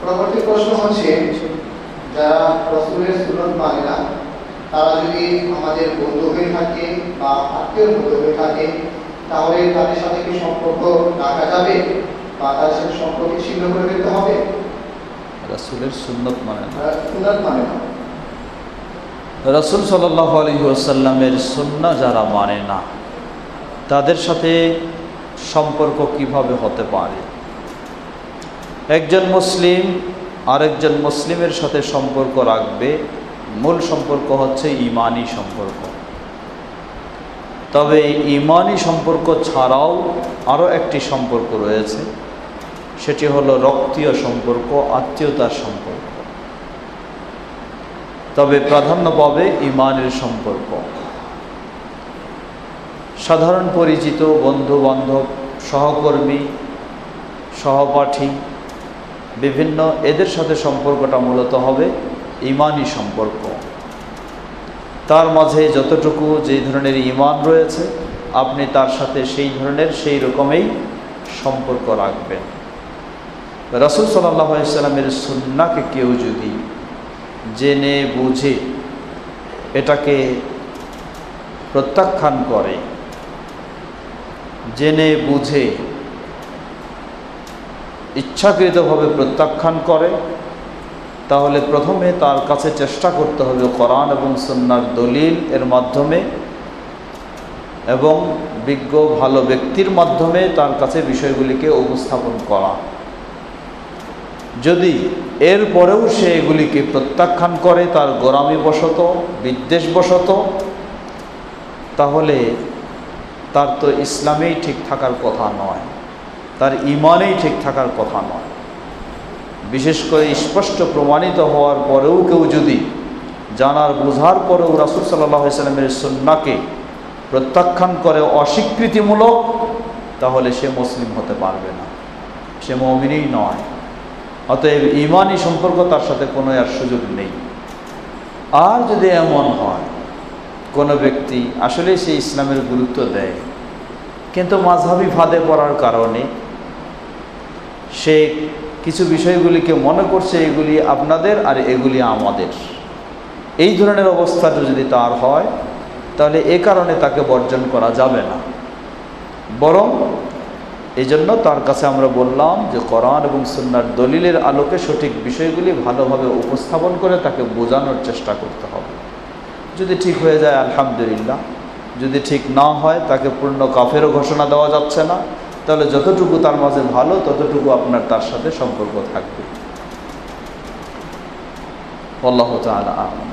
পরবর্তী প্রশ্ন হচ্ছে, যারা রাসূলের সুন্নাত মানে না তারা যদি আমাদের বন্ধু হয়ে থাকে বা আত্মীয়র মতো হয়ে থাকে, তাহলে তাদের সাথে কি সম্পর্ক রাখা যাবে বা তাদের সাথে সম্পর্ক ছিন্ন করে দিতে হবে? রাসূলের সুন্নাত মানে না, সুন্নাত মানে না, রাসূল সাল্লাল্লাহু আলাইহি ওয়াসাল্লামের সুন্নাহ যারা মানে না তাদের সাথে সম্পর্ক কিভাবে হতে পারে? একজন মুসলিম আরেকজন মুসলিমের সাথে সম্পর্ক রাখবে, মূল সম্পর্ক হচ্ছে ঈমানি সম্পর্ক। তবে ঈমানি সম্পর্ক ছাড়াও আরও একটি সম্পর্ক রয়েছে, সেটি হলো রক্তীয় সম্পর্ক, আত্মীয়তার সম্পর্ক। তবে প্রাধান্য পাবে ঈমানের সম্পর্ক। সাধারণ পরিচিত বন্ধু বান্ধব, সহকর্মী, সহপাঠী, বিভিন্ন এদের সাথে সম্পর্কটা মূলত হবে ঈমানি সম্পর্ক। তার মাঝে যতটুকু যে ধরনের ঈমান রয়েছে আপনি তার সাথে সেই ধরনের সেই রকমেই সম্পর্ক রাখবেন। রাসূল সাল্লাল্লাহু আলাইহি ওয়াসাল্লামের সুন্নাহকে কেউ যদি জেনে বুঝে এটাকে প্রত্যাখ্যান করে, জেনে বুঝে ইচ্ছাকৃতভাবে প্রত্যাখ্যান করে, তাহলে প্রথমে তার কাছে চেষ্টা করতে হবে কোরআন এবং সুন্নাহর দলিল এর মাধ্যমে এবং বিজ্ঞ ভালো ব্যক্তির মাধ্যমে তার কাছে বিষয়গুলিকে উপস্থাপন করা। যদি এরপরেও সে এগুলিকে প্রত্যাখ্যান করে তার গোঁরামিবশত, বিদ্বেষবশত, তাহলে তার তো ইসলামেই ঠিক থাকার কথা নয়, তার ঈমানেই ঠিক থাকার কথা নয়। বিশেষ করে স্পষ্ট প্রমাণিত হওয়ার পরেও কেউ যদি জানার বোঝার পরেও রাসূল সাল্লাল্লাহু আলাইহি ওয়াসাল্লামের সুন্নাহকে প্রত্যাখ্যান করে অস্বীকৃতিমূলক, তাহলে সে মুসলিম হতে পারবে না, সে মুমিনই নয়। অতএব ঈমানি সম্পর্ক তার সাথে কোনো আর সুযোগ নেই। আর যদি এমন হয় কোনো ব্যক্তি আসলে সে ইসলামের গুরুত্ব দেয়, কিন্তু মাযহাবী ফাঁদে পড়ার কারণে সে কিছু বিষয়গুলিকে মনে করছে এগুলি আপনাদের আর এগুলি আমাদের, এই ধরনের অবস্থাটা যদি তার হয়, তাহলে এ কারণে তাকে বর্জন করা যাবে না। বরং এই জন্য তার কাছে আমরা বললাম যে কোরআন এবং সুন্নাহর দলিলের আলোকে সঠিক বিষয়গুলি ভালোভাবে উপস্থাপন করে তাকে বোঝানোর চেষ্টা করতে হবে। যদি ঠিক হয়ে যায় আলহামদুলিল্লাহ, যদি ঠিক না হয় তাকে পূর্ণ কাফেরও ঘোষণা দেওয়া যাচ্ছে না, তাহলে যতটুকু তার মাঝে ভালো ততটুকু আপনার তার সাথে সম্পর্ক থাকবে। আল্লাহু তাআলা আ'লাম।